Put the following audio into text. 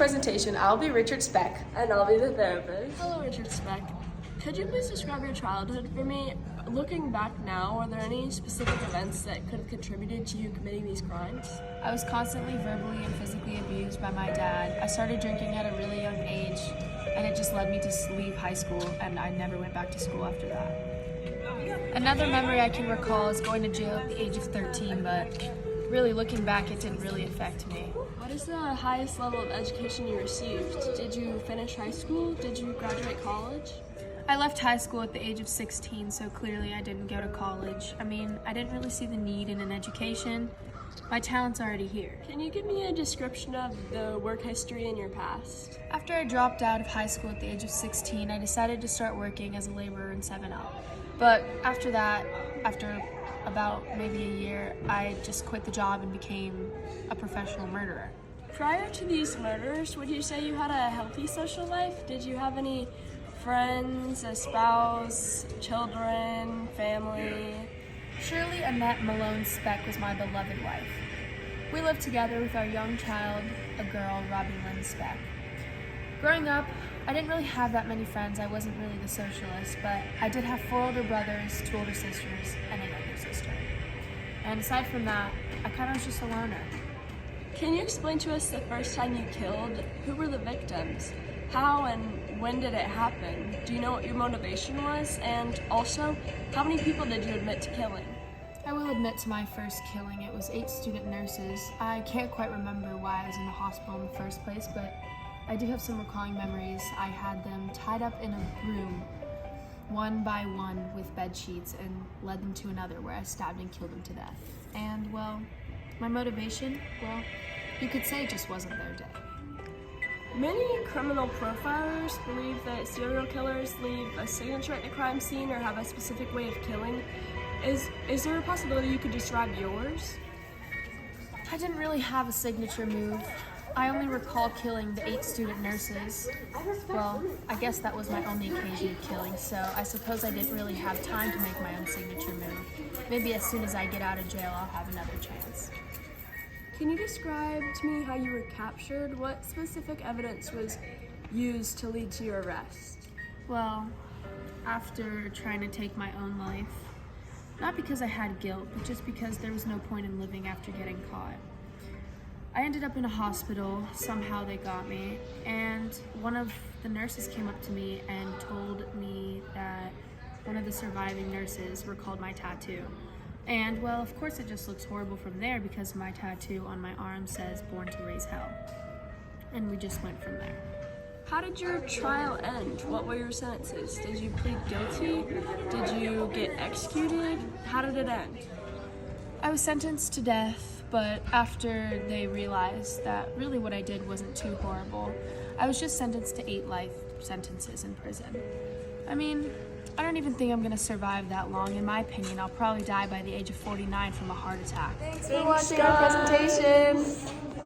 presentation, I'll be Richard Speck. And I'll be the therapist. Hello, Richard Speck. Could you please describe your childhood for me? Looking back now, are there any specific events that could have contributed to you committing these crimes? I was constantly verbally and physically abused by my dad. I started drinking at a really young age, and it just led me to leave high school, and I never went back to school after that. Another memory I can recall is going to jail at the age of 13, but really looking back, it didn't really affect me. What is the highest level of education you received? Did you finish high school? Did you graduate college? I left high school at the age of 16, so clearly I didn't go to college. I mean, I didn't really see the need in an education. My talent's already here. Can you give me a description of the work history in your past? After I dropped out of high school at the age of 16, I decided to start working as a laborer in 7-Up. But after that, after about maybe a year, I just quit the job and became a professional murderer. Prior to these murders, would you say you had a healthy social life? Did you have any friends, a spouse, children, family? Shirley Annette Malone Speck was my beloved wife. We lived together with our young child, a girl, Robbie Lynn Speck. Growing up, I didn't really have that many friends. I wasn't really the socialist, but I did have 4 older brothers, 2 older sisters, and a younger sister. And aside from that, I kind of was just a loner. Can you explain to us the first time you killed? Who were the victims? How and when did it happen? Do you know what your motivation was? And also, how many people did you admit to killing? I will admit to my first killing. It was 8 student nurses. I can't quite remember why I was in the hospital in the first place, but I do have some recalling memories. I had them tied up in a room, one by one, with bed sheets, and led them to another where I stabbed and killed them to death. And, well, my motivation, well, you could say it just wasn't their day. Many criminal profilers believe that serial killers leave a signature at the crime scene or have a specific way of killing. Is there a possibility you could describe yours? I didn't really have a signature move. I only recall killing the 8 student nurses. Well, I guess that was my only occasion of killing, so I suppose I didn't really have time to make my own signature move. Maybe as soon as I get out of jail, I'll have another chance. Can you describe to me how you were captured? What specific evidence was used to lead to your arrest? Well, after trying to take my own life, not because I had guilt, but just because there was no point in living after getting caught. I ended up in a hospital. Somehow they got me, and one of the nurses came up to me and told me that one of the surviving nurses recalled my tattoo. And, well, of course it just looks horrible from there because my tattoo on my arm says "Born to Raise Hell." And we just went from there. How did your trial end? What were your sentences? Did you plead guilty? Did you get executed? How did it end? I was sentenced to death, but after they realized that really what I did wasn't too horrible, I was just sentenced to 8 life sentences in prison. I mean, I don't even think I'm gonna survive that long. In my opinion, I'll probably die by the age of 49 from a heart attack. Thanks for watching our presentation.